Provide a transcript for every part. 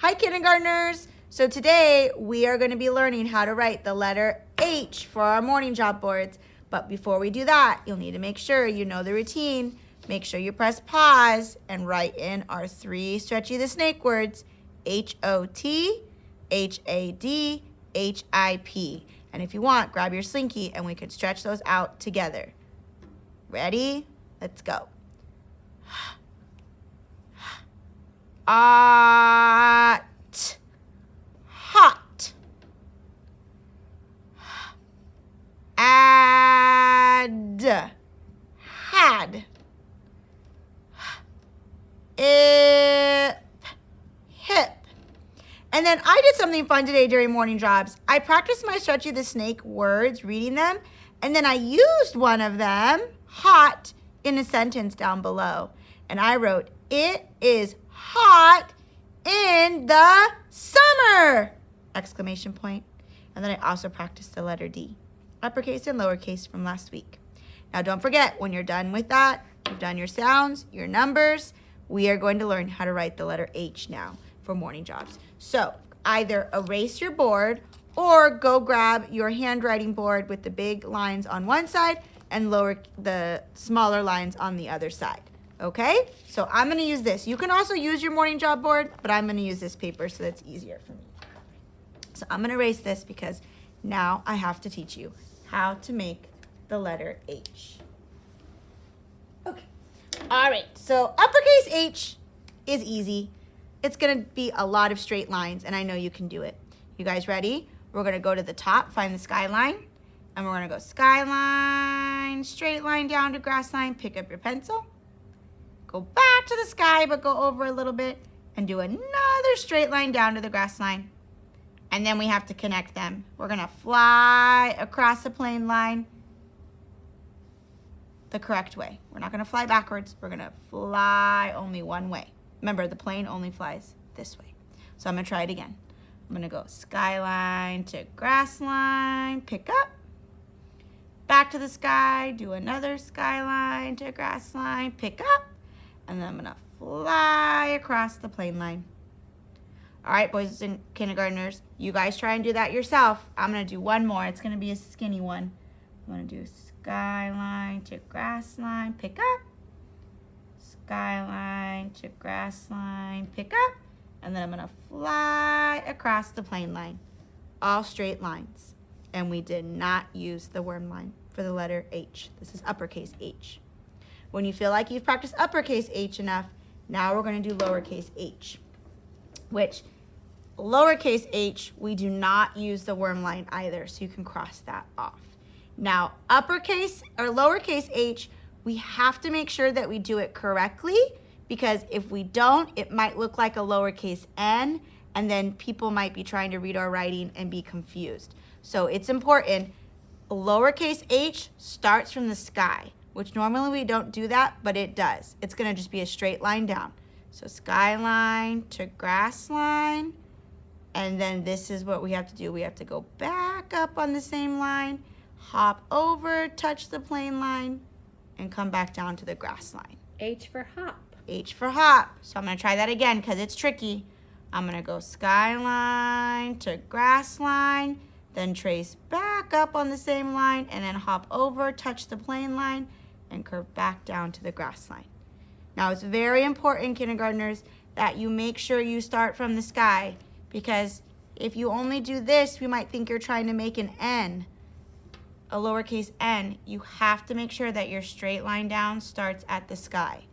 Hi, kindergartners. So today we are going to be learning how to write the letter H for our morning job boards. But before we do that, you'll need to make sure you know the routine. Make sure you press pause and write in our 3 Stretchy the Snake words, H-O-T, H-A-D, H-I-P. And if you want, grab your slinky and we can stretch those out together. Ready? Let's go. Hot, hot. Add, had. Hip, hip. And then I did something fun today during morning jobs. I practiced my Stretchy the Snake words, reading them, and then I used one of them, hot, in a sentence down below. And I wrote, "It is hot in the summer!" Exclamation point. And then I also practiced the letter D, uppercase and lowercase from last week. Now don't forget, when you're done with that, you've done your sounds, your numbers, we are going to learn how to write the letter H now for morning jobs. So either erase your board or go grab your handwriting board with the big lines on one side and the smaller lines on the other side. Okay? So I'm going to use this. You can also use your morning job board, but I'm going to use this paper so that's easier for me. So I'm going to erase this because now I have to teach you how to make the letter H. Okay. All right. So uppercase H is easy. It's going to be a lot of straight lines, and I know you can do it. You guys ready? We're going to go to the top, find the skyline, and we're going to go skyline, straight line down to grass line, pick up your pencil, go back to the sky, but go over a little bit, and do another straight line down to the grass line. And then we have to connect them. We're going to fly across the plane line the correct way. We're not going to fly backwards. We're going to fly only one way. Remember, the plane only flies this way. So I'm going to try it again. I'm going to go skyline to grass line, pick up, back to the sky, do another skyline to grass line, pick up, and then I'm going to fly across the plane line. All right, boys and kindergartners, you guys try and do that yourself. I'm going to do one more. It's going to be a skinny one. I'm going to do skyline to grass line, pick up, skyline to grass line, pick up, and then I'm going to fly across the plane line. All straight lines. And we did not use the worm line for the letter H. This is uppercase H. When you feel like you've practiced uppercase H enough, now we're going to do lowercase h, which lowercase h, we do not use the worm line either, so you can cross that off. Now, uppercase or lowercase h, we have to make sure that we do it correctly, because if we don't, it might look like a lowercase n, and then people might be trying to read our writing and be confused. So it's important. Lowercase h starts from the sky, which normally we don't do that, but it does. It's going to just be a straight line down. So skyline to grass line, and then this is what we have to do. We have to go back up on the same line, hop over, touch the plane line, and come back down to the grass line. H for hop. H for hop. So I'm going to try that again because it's tricky. I'm going to go skyline to grass line, then trace back up on the same line, and then hop over, touch the plane line, and curve back down to the grass line. Now, it's very important, kindergartners, that you make sure you start from the sky, because if you only do this, we might think you're trying to make an N, a lowercase n. You have to make sure that your straight line down starts at the sky,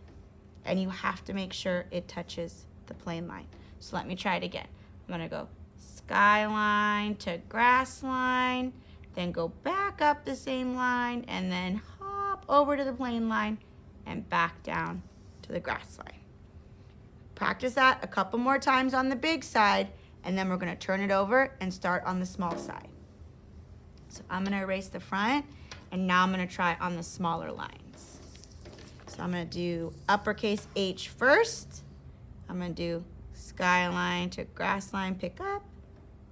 and you have to make sure it touches the plane line. So let me try it again. I'm going to go skyline to grass line, then go back up the same line, and then hop over to the plane line and back down to the grass line. Practice that a couple more times on the big side, and then we're going to turn it over and start on the small side. So I'm going to erase the front, and now I'm going to try on the smaller lines. So I'm going to do uppercase H first. I'm going to do skyline to grass line, pick up,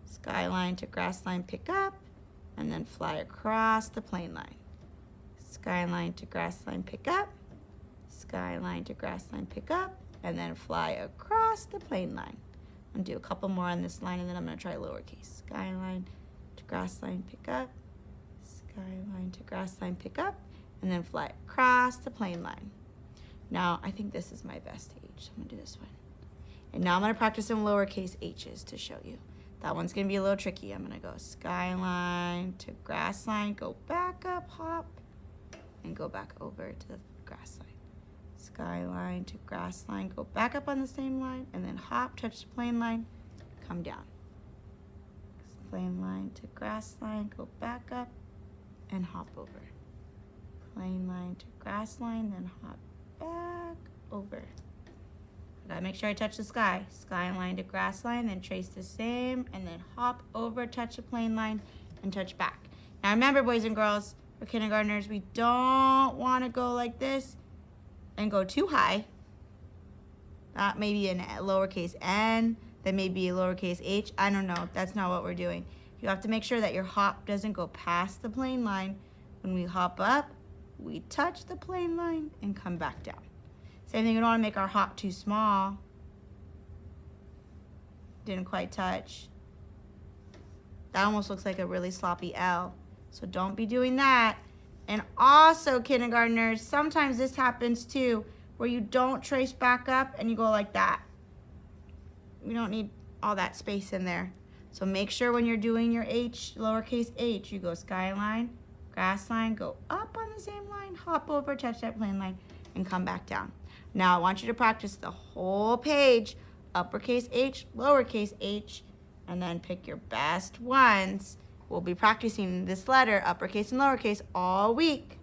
skyline to grass line, pick up, and then fly across the plane line. Skyline to grass line, pick up, skyline to grass line, pick up, and then fly across the plane line. I'm gonna do a couple more on this line, and then I'm gonna try lowercase. Skyline to grass line, pick up. Skyline to grass line, pick up, and then fly across the plane line. Now, I think this is my best H, so I'm gonna do this one. And now I'm gonna practice some lowercase h's to show you. That one's gonna be a little tricky. I'm gonna go skyline to grass line, go back up, hop, and go back over to the grass line. Skyline to grass line, go back up on the same line, and then hop, touch the plane line, come down. Plane line to grass line, go back up, and hop over. Plane line to grass line, then hop back over. I gotta make sure I touch the sky. Skyline to grass line, then trace the same, and then hop over, touch the plane line, and touch back. Now remember, boys and girls, for kindergartners, we don't want to go like this and go too high. That may be a lowercase n, that may be a lowercase h. I don't know. That's not what we're doing. You have to make sure that your hop doesn't go past the plane line. When we hop up, we touch the plane line and come back down. Same thing, we don't want to make our hop too small. Didn't quite touch. That almost looks like a really sloppy L. So don't be doing that. And also, kindergartners, sometimes this happens too, where you don't trace back up and you go like that. We don't need all that space in there. So make sure when you're doing your H, lowercase h, you go skyline, grass line, go up on the same line, hop over, touch that plane line, and come back down. Now I want you to practice the whole page, uppercase H, lowercase h, and then pick your best ones. We'll be practicing this letter, uppercase and lowercase, all week.